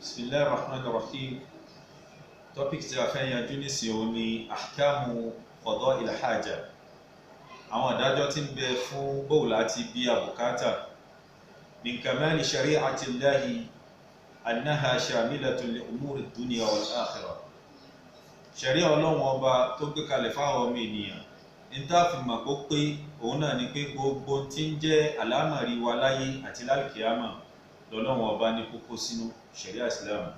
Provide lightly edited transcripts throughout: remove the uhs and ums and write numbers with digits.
Bismillahir Rahmanir Rahim. Topic tí a fẹ́ yanjú nísìnyí òun ni ahkamu qada'il haja. Àwọn ìdájọ́ tí ń bẹ fún bóòlù àti bí àbùkátà. Min kamali shari'ati Allahi annaha shamilatun li umuri dunya wal akhirah. Sharia Ọlọ́run ọba tó gbé kalẹ̀ fáwọn ọmọ ènìyàn. Ní tá fi mọ̀ pé òun náà ni pé gbogbo tí ń jẹ́ àlámọ̀rí wa láyé àti lálkìyámà lọ́lọ́run ọba ní kókó sínú sharia Islam.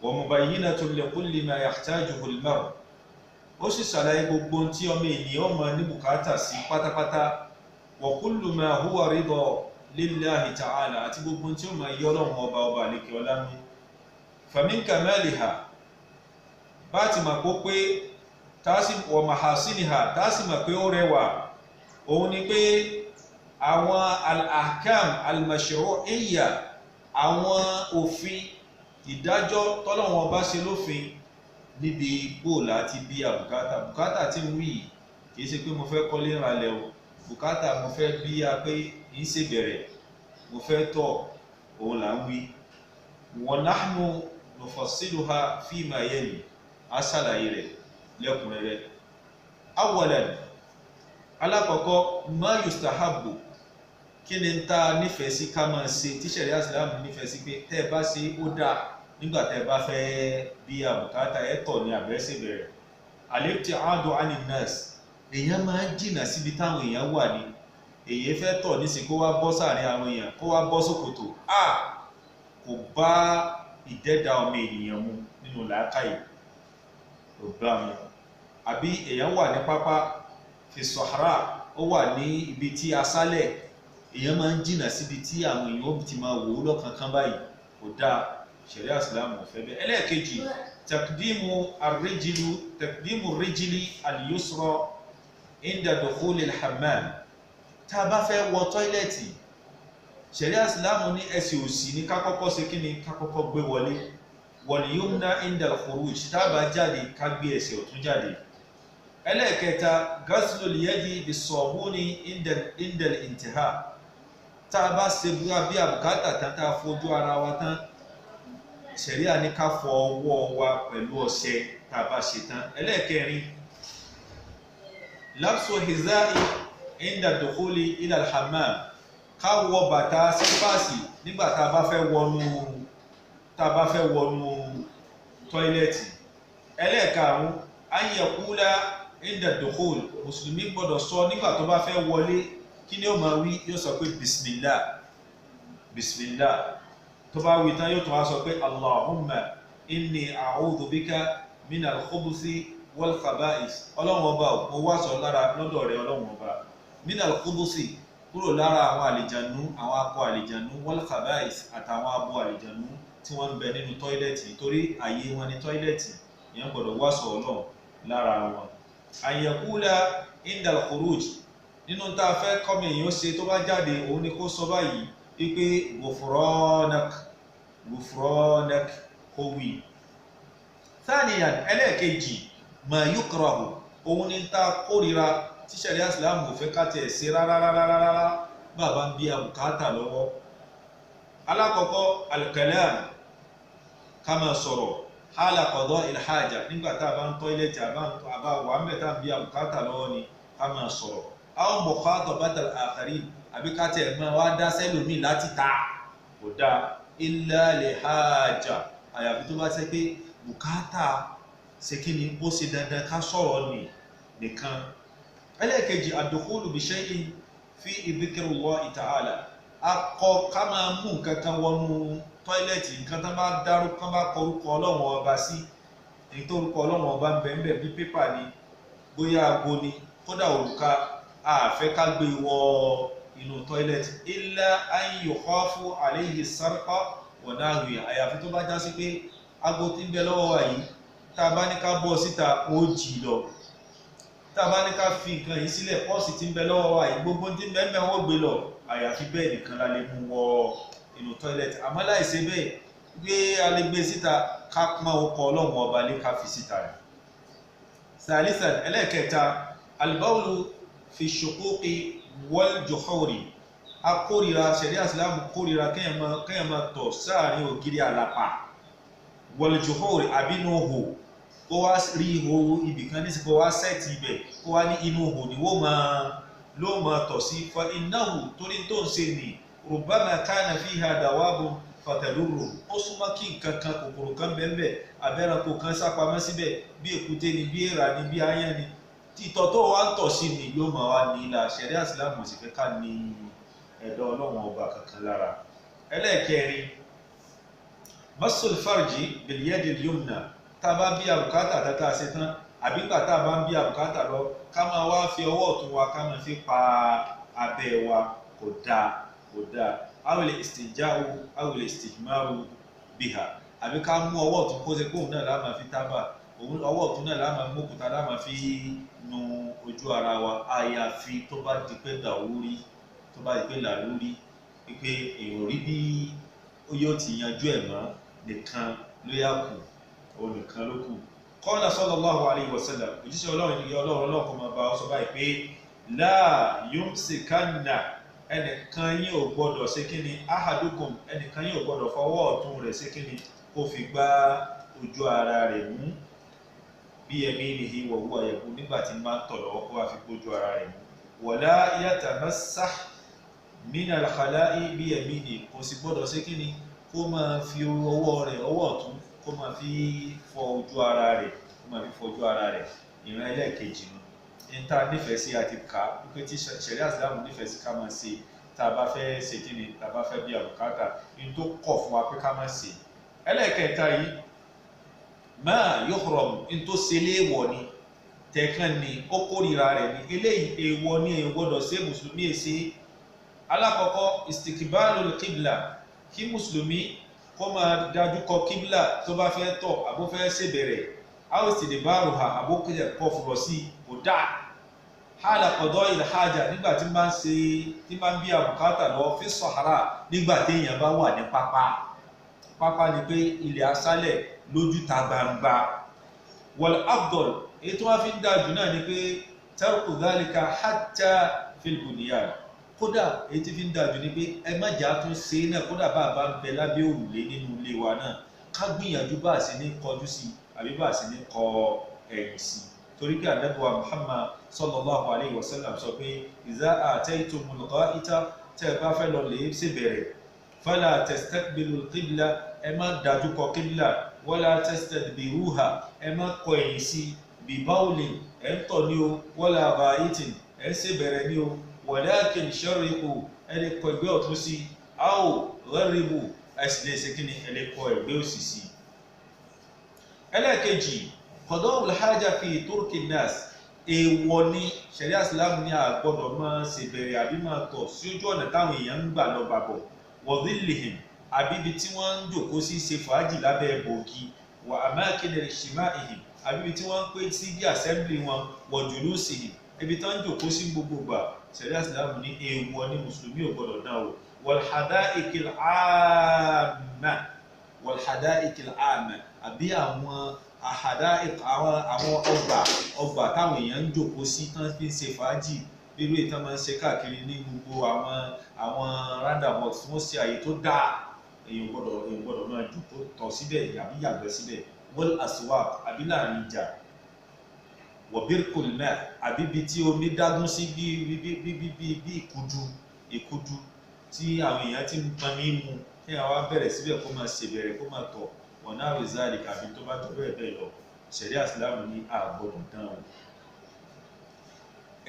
Wa mubayyinatun li kulli ma yahtajuhu al-mar'. Ó sì ṣàlàyé gbogbo tí ọmọ ènìyàn máa ní bùkátà sí pátápátá. Wa kullu ma huwa ridha lillahi ta'ala, àti gbogbo tí ó máa yọ Ọlọ́run ọba àlékè ọlá ní. Famin kamaliha, bá ti mọ̀ pé wa mahasiniha, tá sì mọ̀ pé ó rẹwà, òun ni pé àwọn al-ahkam al-mashru'iyya, àwọn òfin ìdájọ́ tọ́lọ́run ọba ṣe lófin níbi bóòlù àti bí àbùkátà. Bùkátà tí ń wí kìí ṣe pé mo fẹ́ kọ́lé ìrànlẹ̀ o, bùkátà mo fẹ́ bí a pé ń ṣe bẹ̀rẹ̀, mo fẹ́ tọ̀, òun là ń wí. Wa nahnu nufassiluha fima yali, a ṣàlàyé rẹ̀ lẹ́kùnrẹ́rẹ́. Awwalan, alákọ̀ọ́kọ́ ma yustahabbu, kí ni ta nífẹ̀ẹ́ sí ká máa ṣe tí sharia Islam nífẹ̀ẹ́ sí pé tẹ́ bá ṣe ó dáa nígbà tẹ́ bá fẹ́ bí àbùkátà ẹ̀tọ́ ní àbẹ́sẹ̀ bẹ̀rẹ̀. Al-ibti'adu 'ani n-nas, èèyàn máa ń jìnà síbi táwọn èèyàn wà ní. Èyí fẹ́ tọ̀ nísìn kó wá bọ́ sáàrin àwọn èèyàn, kó wá bọ́ sókòtò, kò bá ìdẹ́dà ọmọ ènìyàn mu nínú làákàyè, kò bá mu. Àbí èèyàn wà ní pápá fi sahara, ó wà ní ibi tí aṣálẹ̀, èèyàn máa ń jìnà síbi tí àwọn èèyàn ti máa wò ó lọ́kànkán báyìí, kò dáa, sharia Islam ò fẹ́ bẹ́ẹ̀. Ẹlẹ́ẹ̀kejì, taqdimu ar-rijli al-yusra inda dukhul al-hammam. Tá bá fẹ́ wọ tọ́ílẹ̀tì, sharia Islam ní ẹsẹ̀ òsì ní ká kọ́kọ́ ṣe kíni, ká kọ́kọ́ gbé wọlé. Wal yumna inda al-khuruj, tá bá jáde ká gbé ẹsẹ̀ ọ̀tún jáde. Ẹlẹ́ẹ̀kẹta, ghaslul yadi bis-sabuni inda al-intiha. Tá bá ṣe bí àbùkátà tán, tá fojú ara wa tán, sharia ní ká fọ ọwọ́ wa pẹ̀lú ọṣẹ tá bá ṣe tán. Ẹlẹ́ẹ̀kẹrin, labsu hizai inda dukhuli ila al-hammam, ká wọ bàtà sípàsì nígbà tá bá fẹ́ wọnú tọ́ílẹ̀tì. Ẹlẹ́ẹ̀karùn, an yaqula inda dukhul, mùsùlùmí gbọ́dọ̀ sọ nígbà tó bá fẹ́ wọlé, kí ni ó máa wí? Yóò sọ pé bismillah, bismillah. Tó bá wí tán yóò tún wá sọ pé Allahumma inni a'udhu bika min al-khubuthi wal khaba'is. Ọlọ́run ọba, mo wá sọ lára lọ́dọ̀ rẹ Ọlọ́run ọba. Min al-khubuthi, kúrò lára àwọn àlìjànú, àwọn akọ àlìjànú, wal khaba'is, àtàwọn abo àlìjànú tí wọ́n ń bẹ nínú tọ́ílẹ̀tì, torí àyè wọn ní tọ́ílẹ̀tì, èèyàn gbọ́dọ̀ wá sọ Ọlọ́run lára wọn. An yaqula inda al-khuruj, nínú tá a fẹ́ kọ́mọ èèyàn ṣe tó bá jáde, òun ni kó sọ báyìí wípé gufranak, gufranak, kó wí. Thaniyan, ẹlẹ́ẹ̀kejì, ma yukrahu, òun ni tá kórìíra tí sharia Islam ò fẹ́ ká tẹ̀ sí rárá bàbá ń bí àbùkátà lọ́wọ́. Alákọ̀ọ́kọ́, al-kalam, ká máa sọ̀rọ̀ hala qada'il haja, nígbà tá a bá ń tọ́ílẹ̀tì àbá wà ń bẹ̀ tá a bí àbùkátà lọ́wọ́ ni ká máa sọ̀rọ̀. Aw mukhatabat al-akharin, àbí ká tẹ̀ máa wá dá sẹ́lòmí láti ta, kò dáa. Illa li haja, àyàfi tó bá ṣe pé bùkátà ṣe kí ni ó ṣe dandan ká sọ̀rọ̀ nìkan. Ẹlẹ́ẹ̀kejì, ad-dukhulu bi shay'in fi dhikrillahi ta'ala, akọ ká máa mú nǹkan kan wọnú tọ́ílẹ̀tì, nǹkan tán bá dárúkọ, kán bá kọrúkọ Ọlọ́run ọba sí, èyí tó rúkọ Ọlọ́run ọba ń bẹ̀ẹ̀ bí pépà ni, bóyá ago ni, kódà òrùka, àfẹ́ ká gbé wọ inú tọ́ílẹ̀tì. Illa an yukhafu alayhi sarqa wa nahwi, àyàfi tó bá já sí pé ago tí ń bẹ lọ́wọ́ wa yìí, tá bá ní ká bọ́ síta ó jì lọ, tá bá ní ká fi nǹkan yìí sílẹ̀, pọ́ọ̀sì tí ń bẹ lọ́wọ́ wa yìí, gbogbo tí ń bẹ mẹ́ wọ́n gbé lọ, àyàfi bẹ́ẹ̀ nìkan la lè mú wọ inú tọ́ílẹ̀tì. Àmọ́ láìṣe bẹ́ẹ̀, gbé a lè gbé síta, ká pọ́n ọkọ̀ Ọlọ́run ọba lé ká fi síta rẹ̀. Thalithan, ẹlẹ́ẹ̀kẹta, al-bawlu fi shuquqi wal juhuri, akórira ṣẹ̀ríà ìsìlámù kórira kéèyàn máa tọ̀ sáàrin ògiri àlàpà wọlùjòhóòrè àbínú hò kó wá rí ihò ibìkan ní sí kó wá sẹ́ẹ̀tì ibẹ̀ kó wá ní inú hò ní ló máa tọ̀ sí fa innahu torí tó ń ṣe ní rubbama kana fiha dawabun fàtẹ̀lúrò ó súnmọ́ kí nǹkan kan kòkòrò kan bẹ́ẹ̀ abẹ́ranko kan sápamọ́ síbẹ̀ bí èkúté ni bí èèrà ni bí aáyán ni títọ́ tó wá ń tọ̀ sí ni yóò máa wá ní ilà ṣẹ̀ríà ìsìlámù sì fẹ́ ká ní ẹ̀dọ̀ ọlọ́run ọba kankan lára. ẹlẹ́ẹ̀kẹrin masul farji bil yadi al-yumna tá a bá bí àbùkátà tata ṣe tán àbí gbà tá a bá ń bí àbùkátà lọ ká máa wá fi ọwọ́ ọ̀tún wa ká máa fi pa abẹ́ wa kò dáa awele istinja'u awele istijmaru biha àbí ká mú ọwọ́ ọ̀tún kó ṣe pé òun náà la máa fi tábà ọwọ́ ọ̀tún náà la máa mú òkúta la máa fi nu ojú ara wa àyàfi tó bá di pé dàwúrí tó bá di pé làlúrí pé èèyàn rí bí ó yóò ti yanjú ẹ̀ mọ́ nìkan ló yà kù òun nìkan ló kù. Qala sallallahu alayhi wa sallam òjíṣẹ́ ọlọ́run ìyá ọlọ́run kò máa bá ọ sọ báyìí pé la yumsikanna ẹnìkan yín ò gbọdọ̀ ṣe kí ni ahadukum ẹnìkan yín ò gbọdọ̀ fọwọ́ ọ̀tún rẹ̀ ṣe kí ni kó fi gbá ojú ara rẹ̀ mú bí ẹ̀mí nìyí wọ̀wọ́ ẹ̀kú nígbà tí máa ń tọ̀ lọ́wọ́ kó wá fi gbójú ara rẹ̀ mú wala yatamassah min al-khala'i bí ẹ̀mí nì kò sì gbọdọ̀ ṣe kí ni kó máa fi ọwọ́ ọ̀tún kó máa fi fọ ojú ara rẹ̀ ìran ẹlẹ́ẹ̀kejì nù níta nífẹ̀ẹ́ sí àti ká wípé tí ṣẹ̀ríà ìsìlámù nífẹ̀ẹ́ sí ká máa ṣe tá a bá fẹ́ ṣe kí ni tá a bá fẹ́ bí àbùkátà ní tó kọ̀ fún wa pé ká máa ṣe. ẹlẹ́ẹ̀kẹta yìí máa yuhram ní tó ṣe léèwọ̀ ni tẹ̀kan ni ó kórìíra rẹ̀ ni eléyìí èèwọ̀ ni èèyàn gbọ́dọ̀ ṣe mùsùlùmí èsì. alákọ̀ọ́kọ́ istikbalul qibla kí mùsùlùmí kó máa dájú kọ kíbla tó bá fẹ́ tọ̀ àbó fẹ́ ṣèbẹ̀rẹ̀ àwọn istidbaruha àbó kọ̀ fúrọ̀ sí kò dáa. hálà qada il haja nígbà tí máa ń bí àbùkátà lọ fi sahara nígbà téèyàn bá wà ní pápá ni pé ilẹ̀ aṣálẹ̀ lójúta gbangba. wal afdal èyí tó wá fi ń dájú náà ni pé tarku dhalika hatta fil bunyan kódà èyí tí fi ń dájú ni pé ẹ má jà tún ṣe náà kódà bá a bá ń bẹ lábẹ́ òrùlé nínú ilé wa náà ká gbìyànjú bá a ṣe ní kọjú sí àbí bá a ṣe ní kọ ẹ̀yìn sí torí pé ànábì wa Muhammad sallallahu alayhi wa sallam sọ pé iza ataytumul gha'ita tẹ́ ẹ bá fẹ́ lọ lè ṣe bẹ̀rẹ̀ fala tastaqbilul qibla ẹ má dájú kọ qibla wala tastadbiruha ẹ má kọ ẹ̀yìn sí bi bawlin ẹ̀ ń tọ̀ ní o wala gha'itin ẹ̀ ń ṣe bẹ̀rẹ̀ ní o walakin sharriqu ẹni kọ ẹgbẹ́ ọ̀tún sí aw gharribu ẹ̀sìn lè ṣe kí ni ẹni kọ ẹgbẹ́ òsì sí. ẹlẹ́ẹ̀kejì qada'ul haja fi turki nas èèwọ̀ ni ṣẹ̀ríà ìsìlámù ní àgbọ̀dọ̀ máa ṣe bẹ̀rẹ̀ àbí máa tọ̀ sí ojú ọ̀nà táwọn èèyàn ń gbà lọ bàbọ̀ wa dhillihim àbíbi tí wọ́n ń jòkó sí ṣe fàájì lábẹ́ bòógì wa amakin ijtima'ihim àbíbi tí wọ́n ń pè sí bí assembly wọn wa julusihim ibi tí wọ́n ń jòkó sí gbogbo gbà ṣẹ̀ríà ìsìlámù ní èèwọ̀ ni mùsùlùmí ò gbọdọ̀ dán o. wal hada'ikil 'amma àbí àwọn ọgbà táwọn èèyàn ń jòkó sí tán fi ń ṣe fàájì irú ìtàn máa ń ṣe káàkiri ní gbogbo àwọn roundabout tí wọ́n ṣe àyè tó dáa èèyàn gbọ́dọ̀ máa jòkó tọ̀ síbẹ̀ àbí yàgbẹ́ síbẹ̀. wal aswaq àbí láàrin ìjà wa birkul ma àbí ibi tí omi dágún sí bí ìkudu tí àwọn èèyàn ti ń pọn ní mu kí àwọn wá bẹ̀rẹ̀ síbẹ̀ kó máa ṣèbẹ̀rẹ̀ kó máa tọ̀ wọ̀nà àwìzáàlì kàbí tó bá tó bẹ́ẹ̀ lọ ṣẹ̀ríà ìsìlámù ní àgbọ̀dọ̀ dán o.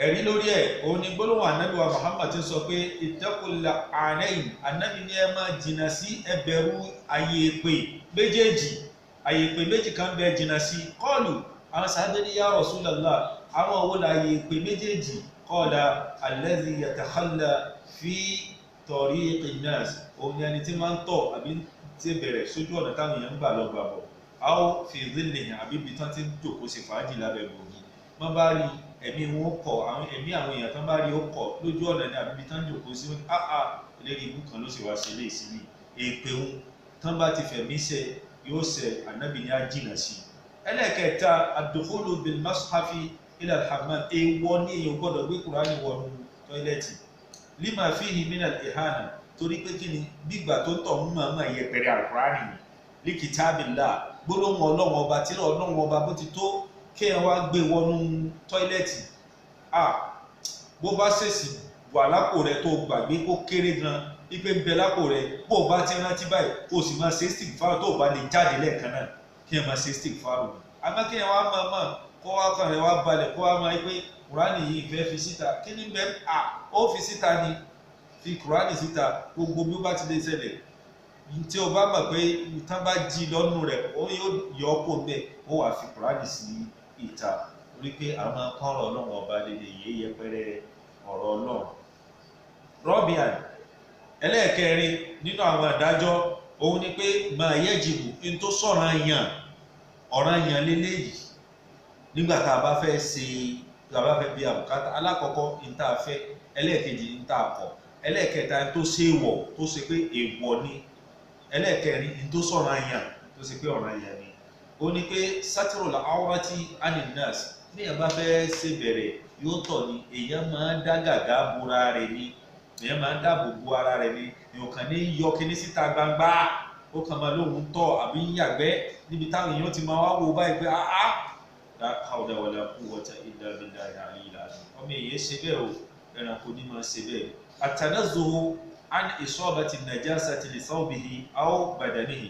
ẹ̀rí lórí ẹ̀ òun ni gbólóhùn ànábì wa Muhammad ti sọ pé ittaqul la'anayn ànábì ní ẹ máa jìnnà sí ẹbẹ̀rù àyè èpè méjì kan bẹ jìnnà sí. kọ́ọ̀lù àwọn sàábẹ́ ní ya Rasulullah àwọn owó láyé èpè méjèèjì qala alladhi yatakhalla fi tariqin nas òun ni ẹni tí máa ń tọ̀ àbí tí bẹ̀rẹ̀ sójú ọ̀nà táwọn èèyàn ń gbà lọ gbàbọ̀ aw fi dhillihi àbí ibi tán ti ń jòkó sí fàájì lábẹ́ bòógì wọ́n bá rí ẹ̀mí wọn kọ̀ àwọn èèyàn tán bá rí ó kọ̀ lójú ọ̀nà ní àbí ibi tán jòkó sí wọn lérí ibú kan ló sì wá ṣe léèsí ní èpè wọn tán bá ti fẹ̀mí ṣe yóò ṣe ànábì ní àjìnà sí. ẹlẹ́ẹ̀kẹta ad-dukhulu bil mushafi ila al-hammam èèwọ̀ ní èèyàn gbọ́dọ̀ gbé Kùránì wọnú tọ́ílẹ̀tì lima fihi min al-ihana torí pé kí ni gbígbà tó tọ̀ ń mọ̀ yẹpẹrẹ Al-Qur'ani ni li kitabillah gbólóhùn Ọlọ́run ọba tí Ọlọ́run ọba bó ti tó kí ẹ wá gbé wọnú tọ́ílẹ̀tì bó bá ṣèṣì wà lápò rẹ tó gbàgbé kó kéré gan ipe ń bẹ lápò rẹ bó o bá ti rántí báyìí kó o sì máa ṣe istighfar tó o bá lè jáde lẹ́ẹ̀kan náà kí ẹ máa ṣe istighfar o àmọ́ kí ẹ wá máa kó wá kàn rẹ wá balẹ̀ kó wá máa pé Kùránì yìí fẹ́ fi síta kí ni bẹ́ẹ̀ ó fi síta ni fi Kùránì síta gbogbo bí ó bá ti lè ṣẹlẹ̀ tí o bá mọ̀ pé ìtàn bá jí lọ́nù rẹ̀ ó yóò yọ ọ́ kó bẹ́ẹ̀ ó wàá fi Kùránì sí ìta orí pé àwọn kọ́rọ̀ Ọlọ́run ọba lè yé yẹpẹrẹ ọ̀rọ̀ Ọlọ́run. Rọ́bìàn ẹlẹ́ẹ̀kẹrin nínú àwọn àdájọ́ òun ni pé máa yajibu in tó ọ̀ranyàn lélẹ́yìí nígbà tá a bá fẹ́ ṣe tá a bá fẹ́ bí àbùkátà alákọ̀ọ́kọ́ in tá a fẹ́ ẹlẹ́ẹ̀kejì in tá a kọ̀ ẹlẹ́ẹ̀kẹta in tó ṣe wọ̀ tó ṣe pé èèwọ̀ ni ẹlẹ́ẹ̀kẹrin in tó ṣọ̀ranyàn tó ṣe pé ọ̀ranyàn ni ó ní pé satirul awrati anin nas ní ẹ̀ bá fẹ́ ṣe bẹ̀rẹ̀ yóò tọ̀ ni èèyàn máa ń dá gàgá bora rẹ̀ ni èèyàn máa ń dáàbò bo ara rẹ̀ ni èèyàn kàn ní yọ kíní síta gbangba ó kàn máa lóhun tọ̀ àbí ń yàgbẹ́ níbi táwọn èèyàn ti máa wá wo báyìí pé la hawla wala quwwata illa billahi al-aliyyil azim ọmọ èyí ṣe bẹ́ẹ̀ o ẹranko ní máa ṣe bẹ́ẹ̀ at-tanazzuhu an isabati an-najasati li thawbihi aw badanihi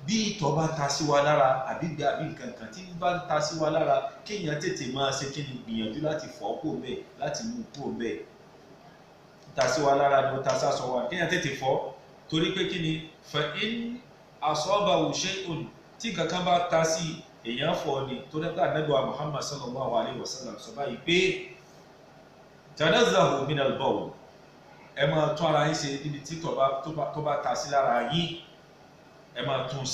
bí ìtọ̀ bá ta sí wa lára àbí nǹkan kan tí bá ń ta sí wa lára kéèyàn tètè máa ṣe kí ni gbìyànjú láti fọ̀ kó bẹ́ẹ̀ láti mú kó bẹ́ẹ̀ ta sí wa lára ni ó ta sásọ wa kéèyàn tètè fọ̀ torí pé kí ni fa in asabahu shay'un tí nǹkan kan bá ta sí èèyàn fọ̀ ni tó dẹ́gbà Ànábì wa Muhammad sallallahu alayhi wa sallam sọ báyìí pé tanazzahu min al-bawl ẹ máa tún ara yín ṣe níbi tí tó bá ta sí lára yín ẹ máa tún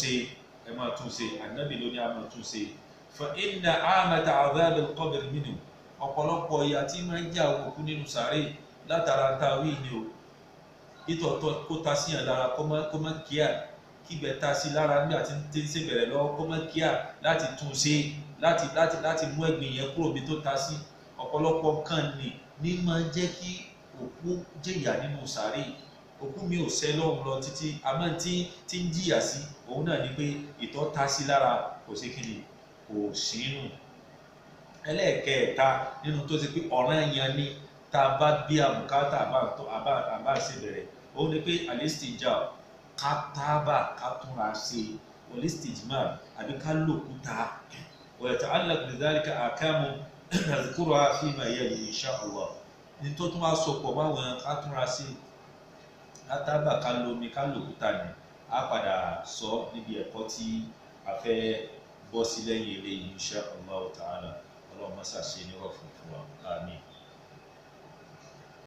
ṣe Ànábì ló ní a máa tún ṣe fa inna amata adhab al-qabr minhu ọ̀pọ̀lọpọ̀ ìyà tí máa ń jẹ́ àwọn òkú nínú sàárè látara tàwí ni o ìtọ̀tọ̀ kó ta sí yàn lára kó má kíá kígbẹ́ ta sí lára nígbà tí ń ṣe bẹ̀rẹ̀ lọ́wọ́ kó má kíá láti tún ṣe láti mú ẹ̀gbìn yẹn kúrò bí tó ta sí ọ̀pọ̀lọpọ̀ kan ní máa jẹ́ kí òkú jẹ̀yà nínú sàárè òkú mi ò sẹ́ lọ́hùn lọ títí àmọ́ tí ń jìyà sí òun náà ni pé ìtọ̀ ta sí lára kò sí kí ni kò sínú. ẹlẹ́ẹ̀kẹta nínú tó ti pé ọ̀ranyàn ni tá a bá bí àbùkátà àbá ṣe bẹ̀rẹ̀ òun ni pé al-istijab ká tábà ká túnra ṣe wal-istijmar àbí ká lòkúta wa yata'allaq bidhalika ahkamu nadhkuruha fima yali insha Allah ní tó tún wá sopọ̀ máwọn ká túnra ṣe látàbà ká lómi ká lòkúta ni a padà sọ níbi ẹ̀kọ́ tí a fẹ́ bọ́ sí lẹ́yìn eléyìí insha Allah ta'ala ọlọ́run mọ́sà ṣe ní ọ̀fun fún wa.